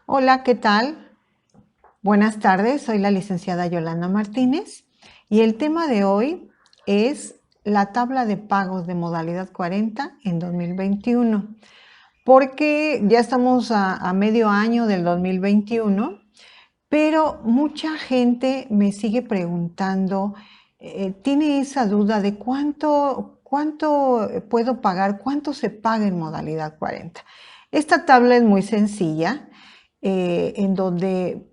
Hola, ¿qué tal? Buenas tardes, soy la licenciada Yolanda Martínez y el tema de hoy es la tabla de pagos de modalidad 40 en 2021, porque ya estamos a medio año del 2021, pero mucha gente me sigue preguntando, tiene esa duda de cuánto puedo pagar, cuánto se paga en modalidad 40. Esta tabla es muy sencilla, en donde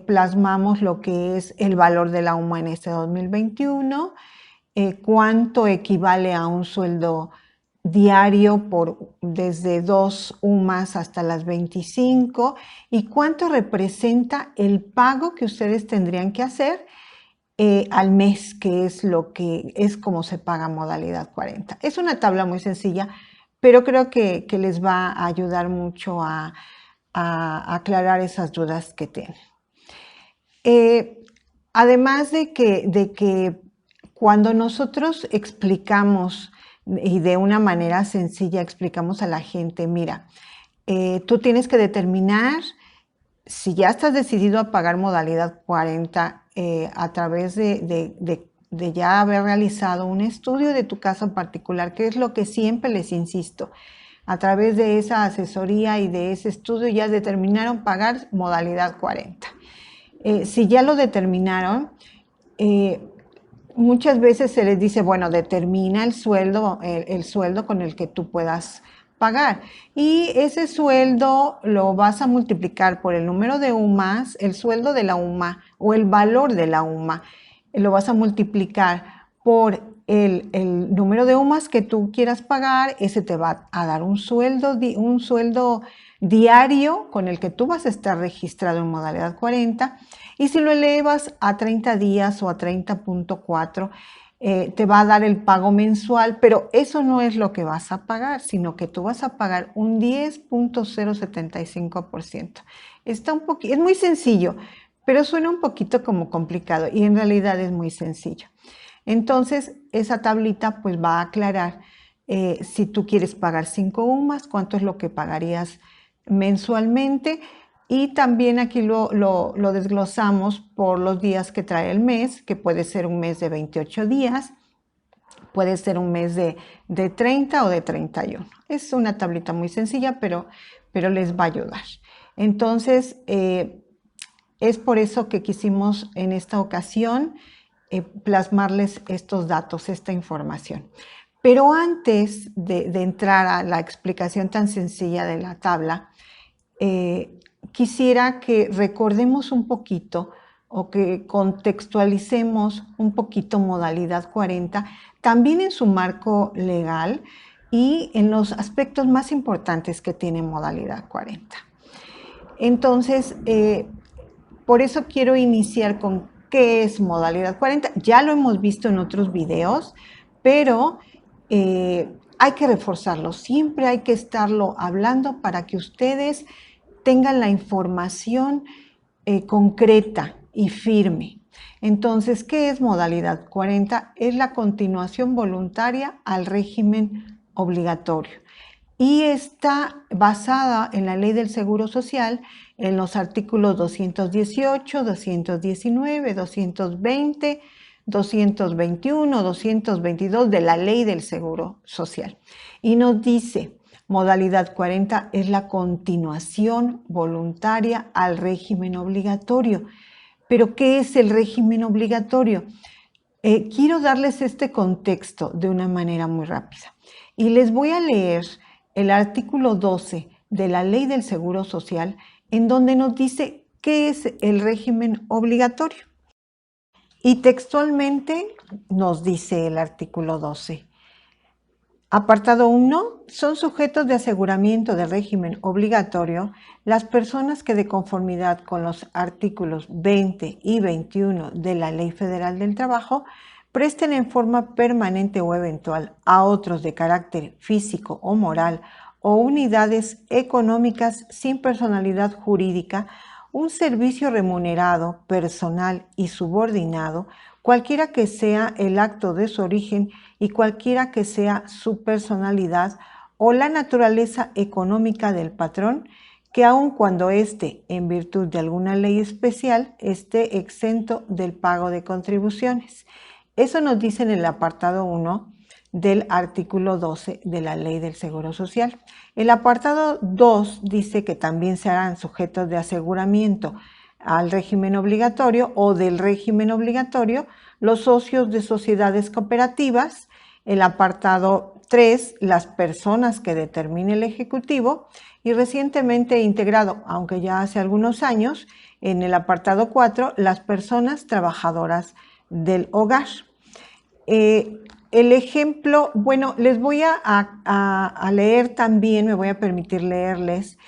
plasmamos lo que es el valor de la UMA en este 2021, cuánto equivale a un sueldo diario desde 2 UMAs hasta las 25 y cuánto representa el pago que ustedes tendrían que hacer al mes, que es lo que es como se paga modalidad 40. Es una tabla muy sencilla, pero creo que les va a ayudar mucho a aclarar esas dudas que tienen. Además de que cuando nosotros explicamos y de una manera sencilla explicamos a la gente, mira, tú tienes que determinar si ya estás decidido a pagar modalidad 40 a través de ya haber realizado un estudio de tu caso en particular, que es lo que siempre les insisto. A través de esa asesoría y de ese estudio ya determinaron pagar modalidad 40. Si ya lo determinaron, muchas veces se les dice, bueno, determina el sueldo con el que tú puedas pagar. Y ese sueldo lo vas a multiplicar por el número de UMAs, el sueldo de la UMA o el valor de la UMA. Lo vas a multiplicar por el número de UMAs que tú quieras pagar. Ese te va a dar un sueldo diario con el que tú vas a estar registrado en modalidad 40. Y si lo elevas a 30 días o a 30.4, te va a dar el pago mensual, pero eso no es lo que vas a pagar, sino que tú vas a pagar un 10.075%. Es muy sencillo, pero suena un poquito como complicado y en realidad es muy sencillo. Entonces, esa tablita pues va a aclarar si tú quieres pagar 5 UMAs, cuánto es lo que pagarías mensualmente. Y también aquí lo desglosamos por los días que trae el mes, que puede ser un mes de 28 días, puede ser un mes de 30 o de 31. Es una tablita muy sencilla, pero les va a ayudar. Entonces, es por eso que quisimos en esta ocasión plasmarles estos datos, esta información. Pero antes de entrar a la explicación tan sencilla de la tabla, quisiera que recordemos un poquito o que contextualicemos un poquito modalidad 40, también en su marco legal y en los aspectos más importantes que tiene modalidad 40. Entonces, por eso quiero iniciar con qué es modalidad 40. Ya lo hemos visto en otros videos, pero hay que reforzarlo. Siempre hay que estarlo hablando para que ustedes tengan la información concreta y firme. Entonces, ¿qué es modalidad 40? Es la continuación voluntaria al régimen obligatorio y está basada en la Ley del Seguro Social en los artículos 218, 219, 220, 221, 222 de la Ley del Seguro Social. Y nos dice, modalidad 40 es la continuación voluntaria al régimen obligatorio. ¿Pero qué es el régimen obligatorio? Quiero darles este contexto de una manera muy rápida. Y les voy a leer el artículo 12 de la Ley del Seguro Social, en donde nos dice qué es el régimen obligatorio. Y textualmente nos dice el artículo 12. Apartado 1. Son sujetos de aseguramiento del régimen obligatorio las personas que de conformidad con los artículos 20 y 21 de la Ley Federal del Trabajo presten en forma permanente o eventual a otros de carácter físico o moral o unidades económicas sin personalidad jurídica un servicio remunerado, personal y subordinado, cualquiera que sea el acto de su origen y cualquiera que sea su personalidad o la naturaleza económica del patrón que aun cuando esté en virtud de alguna ley especial, esté exento del pago de contribuciones. Eso nos dice en el apartado 1 del artículo 12 de la Ley del Seguro Social. El apartado 2 dice que también se harán sujetos de aseguramiento al régimen obligatorio o del régimen obligatorio los socios de sociedades cooperativas. El apartado 3, las personas que determine el Ejecutivo, y recientemente integrado, aunque ya hace algunos años, en el apartado 4, las personas trabajadoras del hogar. El ejemplo, bueno, les voy a leer también, me voy a permitir leerles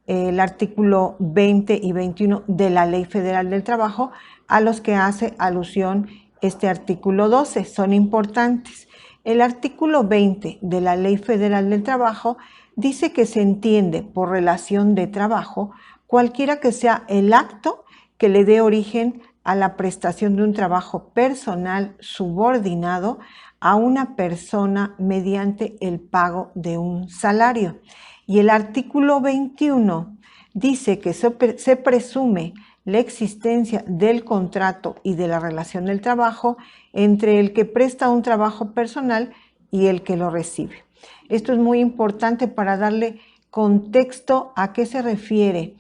el artículo 20 y 21 de la Ley Federal del Trabajo, a los que hace alusión este artículo 12, son importantes. El artículo 20 de la Ley Federal del Trabajo dice que se entiende por relación de trabajo cualquiera que sea el acto que le dé origen a la prestación de un trabajo personal subordinado a una persona mediante el pago de un salario. Y el artículo 21 dice que se presume la existencia del contrato y de la relación del trabajo entre el que presta un trabajo personal y el que lo recibe. Esto es muy importante para darle contexto a qué se refiere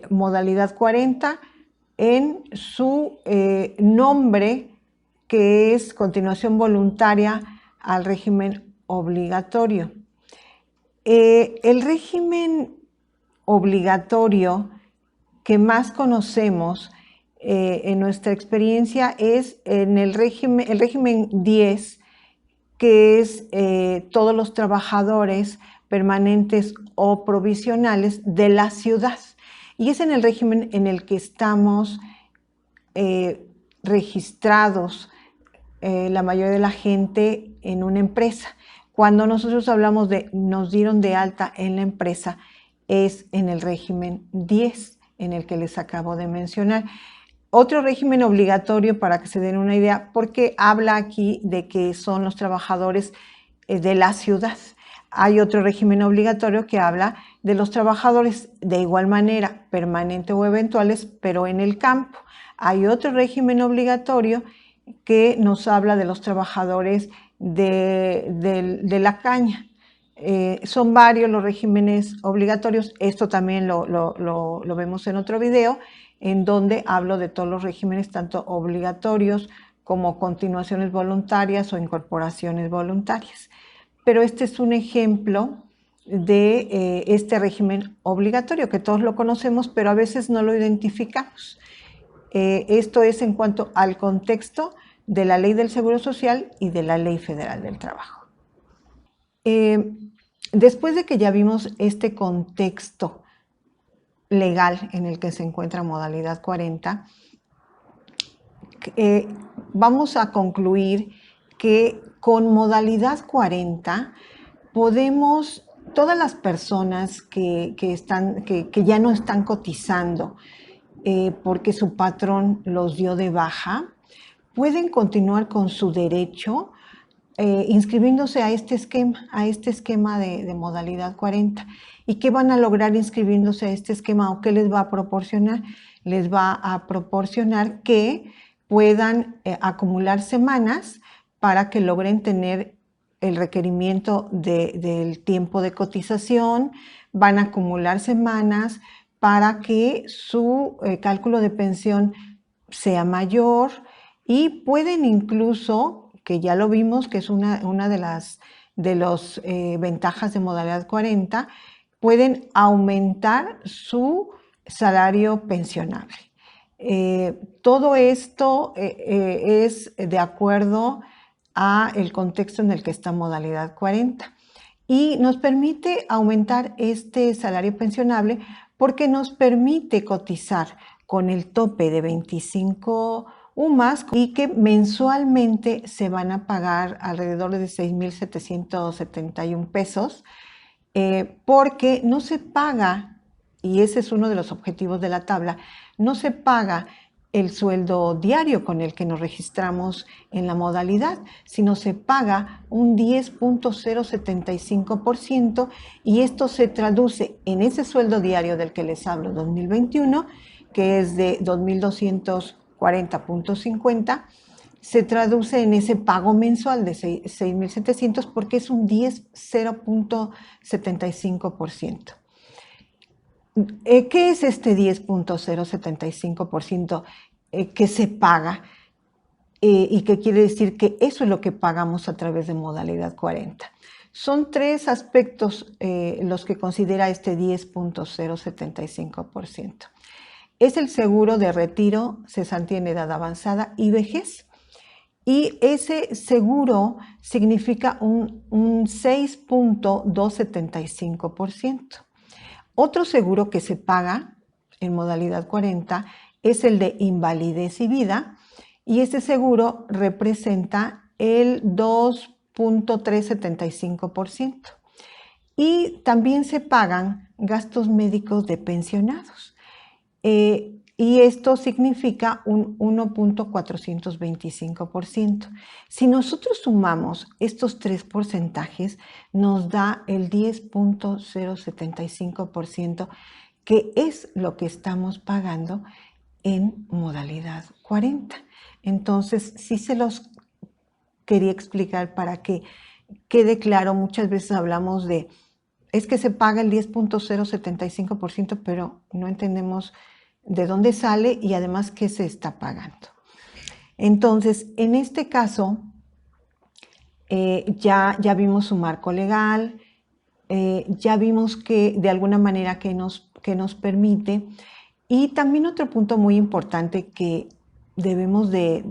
modalidad 40 en su nombre, que es continuación voluntaria al régimen obligatorio. El régimen obligatorio que más conocemos en nuestra experiencia es el régimen 10, que es todos los trabajadores permanentes o provisionales de la ciudad. Y es en el régimen en el que estamos registrados la mayoría de la gente en una empresa. Cuando nosotros hablamos de nos dieron de alta en la empresa, es en el régimen 10, en el que les acabo de mencionar. Otro régimen obligatorio, para que se den una idea, porque habla aquí de que son los trabajadores de la ciudad. Hay otro régimen obligatorio que habla de los trabajadores de igual manera, permanente o eventuales, pero en el campo. Hay otro régimen obligatorio que nos habla de los trabajadores de la caña. Son varios los regímenes obligatorios. Esto también lo vemos en otro video, en donde hablo de todos los regímenes, tanto obligatorios como continuaciones voluntarias o incorporaciones voluntarias. Pero este es un ejemplo de este régimen obligatorio, que todos lo conocemos, pero a veces no lo identificamos. Esto es en cuanto al contexto de la Ley del Seguro Social y de la Ley Federal del Trabajo. Después de que ya vimos este contexto legal en el que se encuentra modalidad 40, vamos a concluir que con modalidad 40 podemos, todas las personas que ya no están cotizando porque su patrón los dio de baja, pueden continuar con su derecho inscribiéndose a este esquema de modalidad 40. ¿Y qué van a lograr inscribiéndose a este esquema o qué les va a proporcionar? Les va a proporcionar que puedan acumular semanas para que logren tener el requerimiento del tiempo de cotización, van a acumular semanas para que su cálculo de pensión sea mayor y pueden incluso, que ya lo vimos, que es una de las ventajas de modalidad 40, pueden aumentar su salario pensionable. Todo esto es de acuerdo a el contexto en el que está modalidad 40 y nos permite aumentar este salario pensionable porque nos permite cotizar con el tope de 25 UMAS y que mensualmente se van a pagar alrededor de 6,771 pesos porque no se paga, y ese es uno de los objetivos de la tabla, no se paga el sueldo diario con el que nos registramos en la modalidad, sino se paga un 10.075% y esto se traduce en ese sueldo diario del que les hablo 2021, que es de 2.240.50, se traduce en ese pago mensual de 6.700 porque es un 10.075%. ¿Qué es este 10.075% que se paga? ¿Y qué quiere decir? Que eso es lo que pagamos a través de modalidad 40. Son tres aspectos los que considera este 10.075%. Es el seguro de retiro, cesantía en edad avanzada y vejez. Y ese seguro significa un 6.275%. Otro seguro que se paga en modalidad 40 es el de invalidez y vida, y este seguro representa el 2.375%. Y también se pagan gastos médicos de pensionados. Y esto significa un 1.425%. Si nosotros sumamos estos tres porcentajes, nos da el 10.075%, que es lo que estamos pagando en modalidad 40. Entonces, sí se los quería explicar para que quede claro. Muchas veces hablamos de, es que se paga el 10.075%, pero no entendemos de dónde sale y además qué se está pagando. Entonces, en este caso, ya vimos su marco legal, ya vimos que de alguna manera que nos permite. Y también otro punto muy importante que debemos de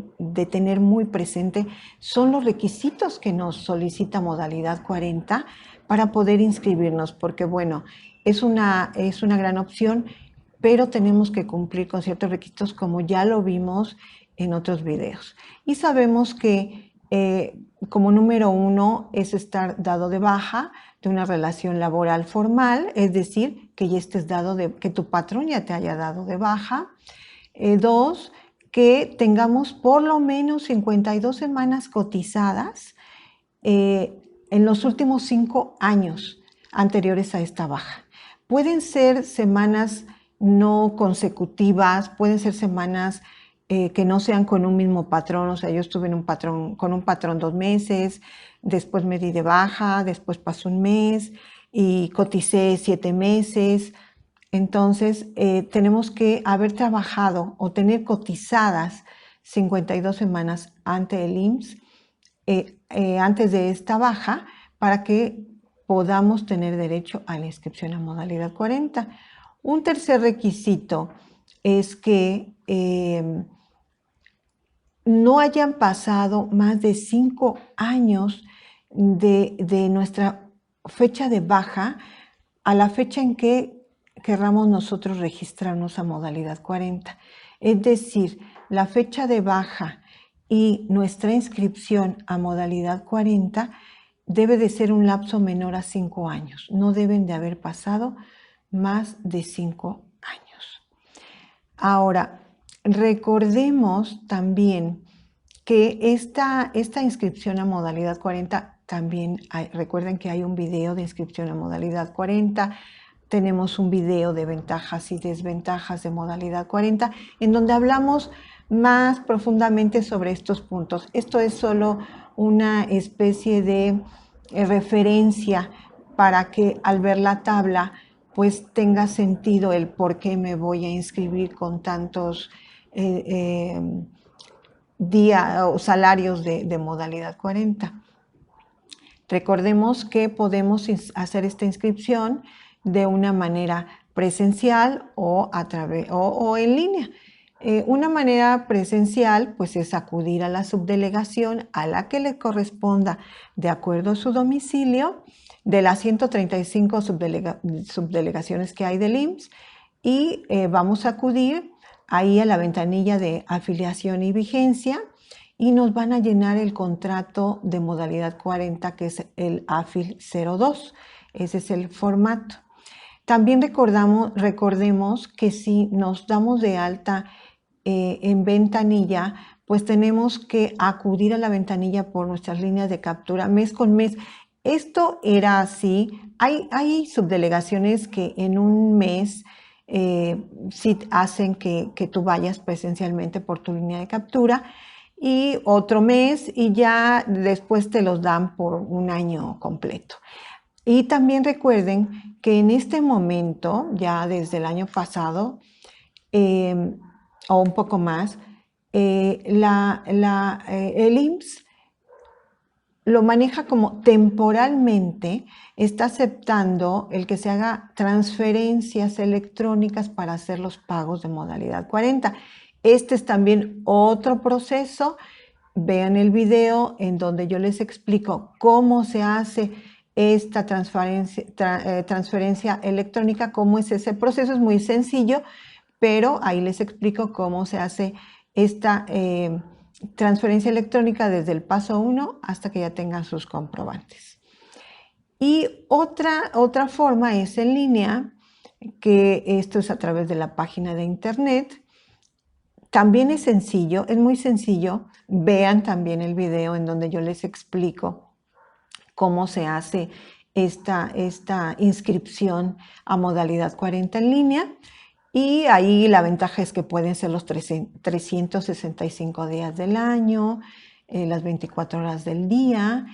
tener muy presente son los requisitos que nos solicita modalidad 40 para poder inscribirnos, porque bueno, es una gran opción, pero tenemos que cumplir con ciertos requisitos como ya lo vimos en otros videos. Y sabemos que como número 1 es estar dado de baja de una relación laboral formal, es decir, que ya estés que tu patrón ya te haya dado de baja. 2, que tengamos por lo menos 52 semanas cotizadas en los últimos 5 años anteriores a esta baja. Pueden ser semanas no consecutivas, pueden ser semanas que no sean con un mismo patrón. O sea, yo estuve con un patrón 2 meses, después me di de baja, después pasó un mes y coticé 7 meses. Entonces, tenemos que haber trabajado o tener cotizadas 52 semanas ante el IMSS antes de esta baja para que podamos tener derecho a la inscripción a modalidad 40. Un tercer requisito es que no hayan pasado más de 5 años de nuestra fecha de baja a la fecha en que querramos nosotros registrarnos a modalidad 40. Es decir, la fecha de baja y nuestra inscripción a modalidad 40 debe de ser un lapso menor a 5 años. No deben de haber pasado más de 5 años. Ahora, recordemos también que esta inscripción a modalidad 40 también recuerden que hay un video de inscripción a modalidad 40, tenemos un video de ventajas y desventajas de modalidad 40, en donde hablamos más profundamente sobre estos puntos. Esto es solo una especie de referencia para que al ver la tabla pues tenga sentido el por qué me voy a inscribir con tantos días o salarios de modalidad 40. Recordemos que podemos hacer esta inscripción de una manera presencial o en línea. Una manera presencial pues es acudir a la subdelegación a la que le corresponda de acuerdo a su domicilio de las 135 subdelegaciones que hay del IMSS y vamos a acudir ahí a la ventanilla de afiliación y vigencia y nos van a llenar el contrato de modalidad 40 que es el AFIL 02. Ese es el formato. También recordemos que si nos damos de alta en ventanilla, pues tenemos que acudir a la ventanilla por nuestras líneas de captura mes con mes. Esto era así. Hay subdelegaciones que en un mes sí hacen que tú vayas presencialmente por tu línea de captura, y otro mes y ya después te los dan por un año completo. Y también recuerden que en este momento, ya desde el año pasado, o un poco más, el IMSS lo maneja como temporalmente, está aceptando el que se haga transferencias electrónicas para hacer los pagos de modalidad 40. Este es también otro proceso. Vean el video en donde yo les explico cómo se hace esta transferencia electrónica, cómo es ese proceso. Es muy sencillo, pero ahí les explico cómo se hace esta transferencia electrónica desde el paso 1 hasta que ya tengan sus comprobantes. Y otra forma es en línea, que esto es a través de la página de internet. También es sencillo, es muy sencillo. Vean también el video en donde yo les explico cómo se hace esta inscripción a modalidad 40 en línea. Y ahí la ventaja es que pueden ser los 365 días del año, las 24 horas del día,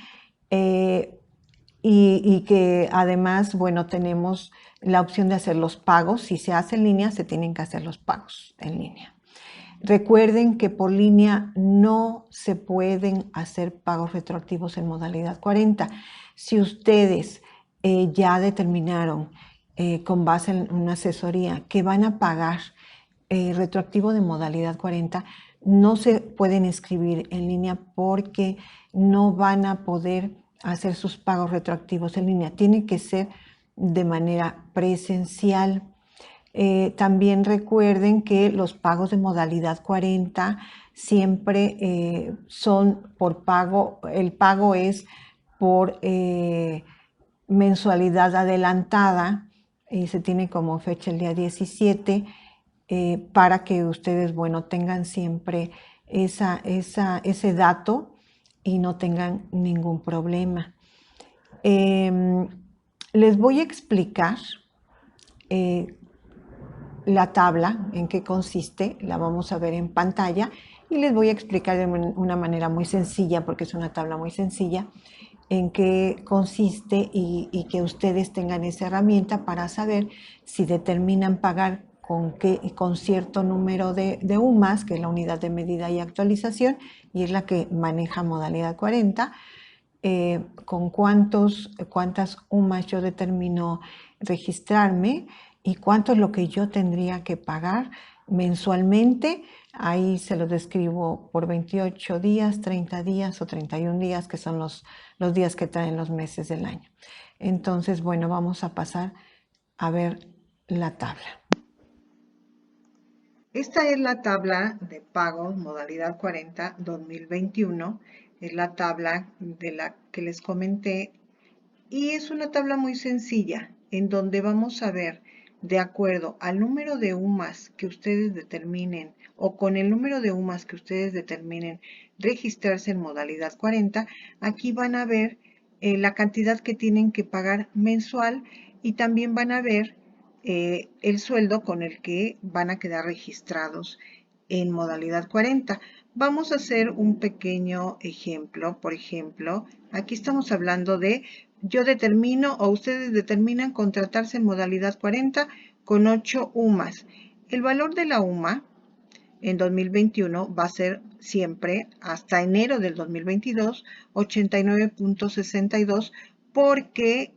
y que además, bueno, tenemos la opción de hacer los pagos. Si se hace en línea, se tienen que hacer los pagos en línea. Recuerden que por línea no se pueden hacer pagos retroactivos en modalidad 40. Si ustedes ya determinaron con base en una asesoría que van a pagar retroactivo de modalidad 40, no se pueden inscribir en línea porque no van a poder hacer sus pagos retroactivos en línea. Tiene que ser de manera presencial. También recuerden que los pagos de modalidad 40 siempre son por pago. El pago es por mensualidad adelantada y se tiene como fecha el día 17, para que ustedes, bueno, tengan siempre ese dato y no tengan ningún problema. Les voy a explicar la tabla, en qué consiste. La vamos a ver en pantalla y les voy a explicar de una manera muy sencilla, porque es una tabla muy sencilla, en qué consiste y que ustedes tengan esa herramienta para saber si determinan pagar con cierto número de UMAS, que es la unidad de medida y actualización, y es la que maneja modalidad 40, con cuántas UMAS yo determino registrarme y cuánto es lo que yo tendría que pagar mensualmente. Ahí se lo describo por 28 días, 30 días o 31 días, que son los días que traen los meses del año. Entonces, bueno, vamos a pasar a ver la tabla. Esta es la tabla de pagos modalidad 40 2021. Es la tabla de la que les comenté y es una tabla muy sencilla en donde vamos a ver, de acuerdo al número de UMAS que ustedes determinen o con el número de UMAS que ustedes determinen registrarse en modalidad 40, aquí van a ver la cantidad que tienen que pagar mensual y también van a ver el sueldo con el que van a quedar registrados en modalidad 40. Vamos a hacer un pequeño ejemplo. Por ejemplo, aquí estamos hablando de yo determino o ustedes determinan contratarse en modalidad 40 con 8 UMAS. El valor de la UMA en 2021 va a ser siempre, hasta enero del 2022, 89.62, porque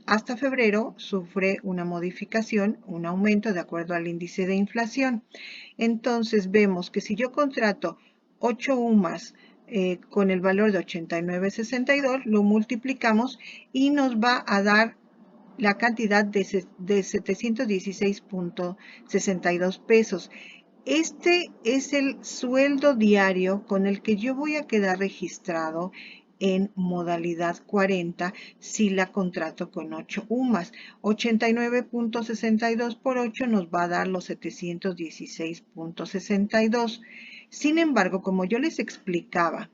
hasta febrero sufre una modificación, un aumento de acuerdo al índice de inflación. Entonces vemos que si yo contrato 8 UMAS con el valor de 89.62, lo multiplicamos y nos va a dar la cantidad de 716.62 pesos. Este es el sueldo diario con el que yo voy a quedar registrado en modalidad 40 si la contrato con 8 UMAS. 89.62 por 8 nos va a dar los 716.62. Sin embargo, como yo les explicaba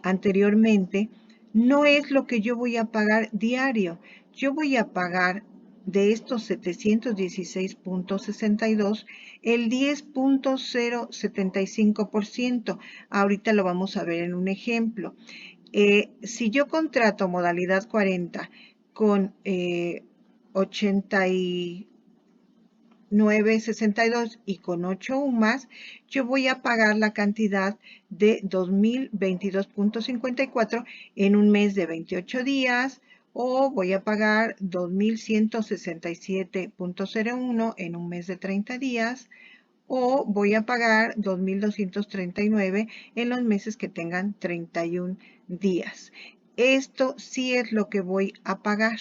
anteriormente, no es lo que yo voy a pagar diario. Yo voy a pagar de estos 716.62 el 10.075%. Ahorita lo vamos a ver en un ejemplo. Si yo contrato modalidad 40 con 89.62 y con 8 UMAS, yo voy a pagar la cantidad de 2.022.54 en un mes de 28 días, o voy a pagar 2.167.01 en un mes de 30 días, o voy a pagar 2.239 en los meses que tengan 31 días. Esto sí es lo que voy a pagar.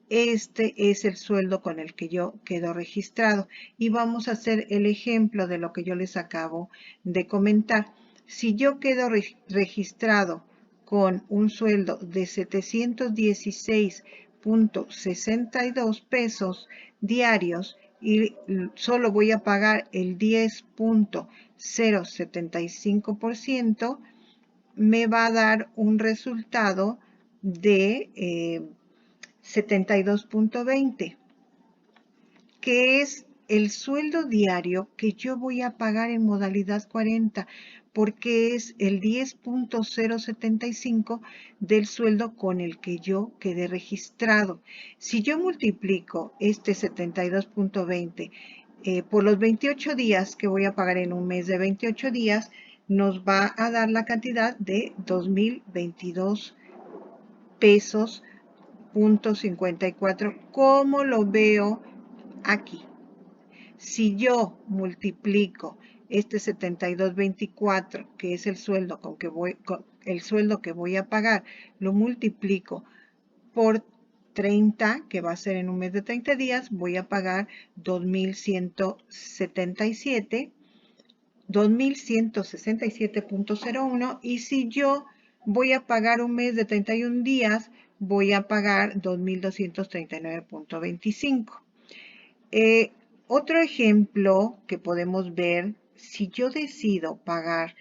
Este es el sueldo con el que yo quedo registrado. Y vamos a hacer el ejemplo de lo que yo les acabo de comentar. Si yo quedo registrado con un sueldo de 716.62 pesos diarios y solo voy a pagar el 10.075%, me va a dar un resultado de 72.20, que es el sueldo diario que yo voy a pagar en modalidad 40, porque es el 10.075 del sueldo con el que yo quedé registrado. Si yo multiplico este 72.20 por los 28 días que voy a pagar en un mes de 28 días, nos va a dar la cantidad de 2.022 pesos .54, como lo veo aquí. Si yo multiplico este 72.24, que es el sueldo el sueldo que voy a pagar, lo multiplico por 30, que va a ser en un mes de 30 días, voy a pagar 2.167.01, y si yo voy a pagar un mes de 31 días, voy a pagar 2.239.25. Otro ejemplo que podemos ver, si yo decido pagar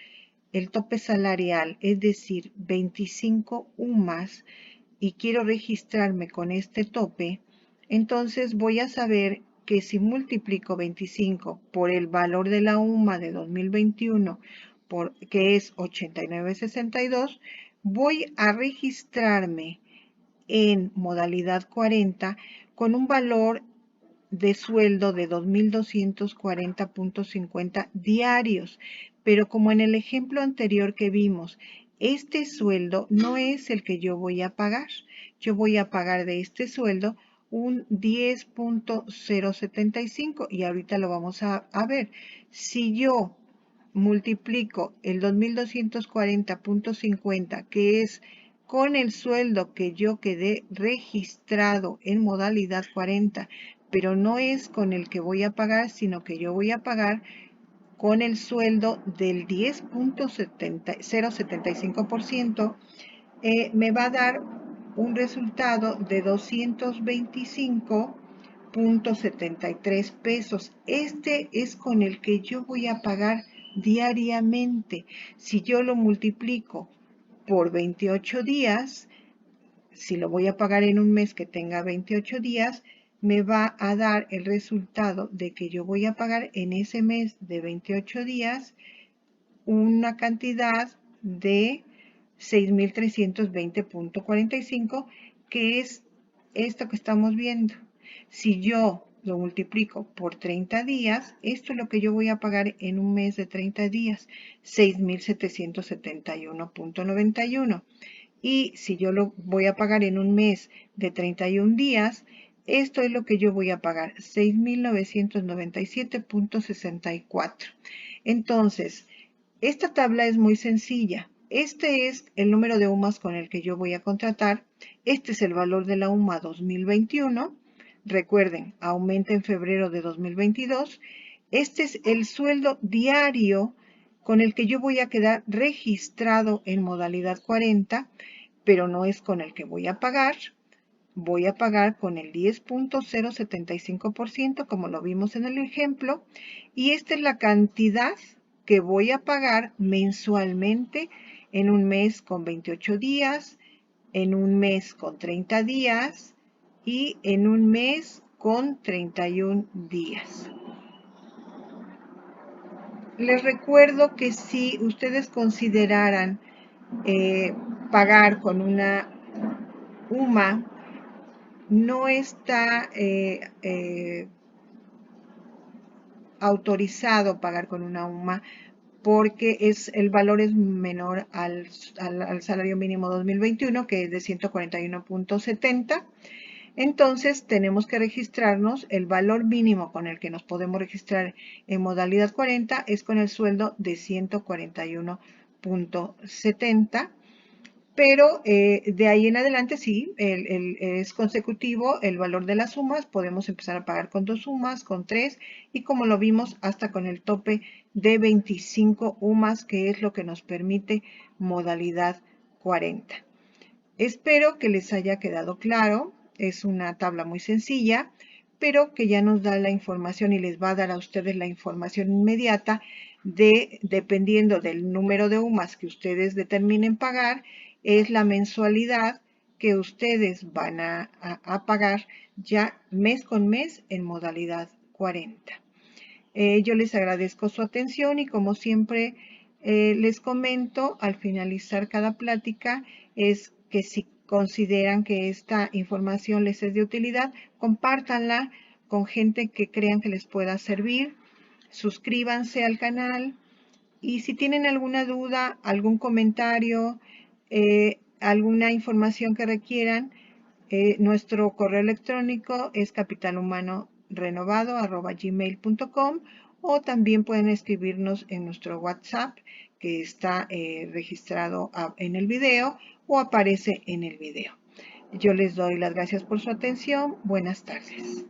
el tope salarial, es decir, 25 UMAS, y quiero registrarme con este tope, entonces voy a saber que si multiplico 25 por el valor de la UMA de 2021, que es 89.62, voy a registrarme en modalidad 40 con un valor de sueldo de 2.240.50 diarios. Pero como en el ejemplo anterior que vimos, este sueldo no es el que yo voy a pagar. Yo voy a pagar de este sueldo un 10.075, y ahorita lo vamos a ver. Si yo multiplico el 2.240.50, que es con el sueldo que yo quedé registrado en modalidad 40, pero no es con el que voy a pagar, sino que yo voy a pagar con el sueldo del 10.075%, me va a dar un resultado de 225.73 pesos. Este es con el que yo voy a pagar diariamente. Si yo lo multiplico por 28 días, si lo voy a pagar en un mes que tenga 28 días, me va a dar el resultado de que yo voy a pagar en ese mes de 28 días una cantidad de 6.320.45, que es esto que estamos viendo. Si yo lo multiplico por 30 días, esto es lo que yo voy a pagar en un mes de 30 días, 6.771.91. Y si yo lo voy a pagar en un mes de 31 días, esto es lo que yo voy a pagar, 6.997.64. Entonces, esta tabla es muy sencilla. Este es el número de UMAS con el que yo voy a contratar. Este es el valor de la UMA 2021. Recuerden, aumenta en febrero de 2022. Este es el sueldo diario con el que yo voy a quedar registrado en modalidad 40, pero no es con el que voy a pagar. Voy a pagar con el 10.075%, como lo vimos en el ejemplo, y esta es la cantidad que voy a pagar mensualmente en un mes con 28 días, en un mes con 30 días y en un mes con 31 días. Les recuerdo que si ustedes consideraran pagar con una UMA, no está autorizado pagar con una UMA porque el valor es menor al salario mínimo 2021, que es de 141.70. Entonces tenemos que registrarnos, el valor mínimo con el que nos podemos registrar en modalidad 40 es con el sueldo de 141.70. Pero de ahí en adelante sí, es consecutivo el valor de las sumas. Podemos empezar a pagar con 2 sumas, con 3 y como lo vimos hasta con el tope de 25 UMAS, que es lo que nos permite modalidad 40. Espero que les haya quedado claro. Es una tabla muy sencilla, pero que ya nos da la información y les va a dar a ustedes la información inmediata dependiendo del número de UMAS que ustedes determinen pagar, es la mensualidad que ustedes van a pagar ya mes con mes en modalidad 40. Yo les agradezco su atención y como siempre les comento al finalizar cada plática es que si consideran que esta información les es de utilidad, compártanla con gente que crean que les pueda servir, suscríbanse al canal y si tienen alguna duda, algún comentario, alguna información que requieran, nuestro correo electrónico es capitalhumanorenovado@gmail.com o también pueden escribirnos en nuestro WhatsApp que está registrado en el video o aparece en el video. Yo les doy las gracias por su atención. Buenas tardes.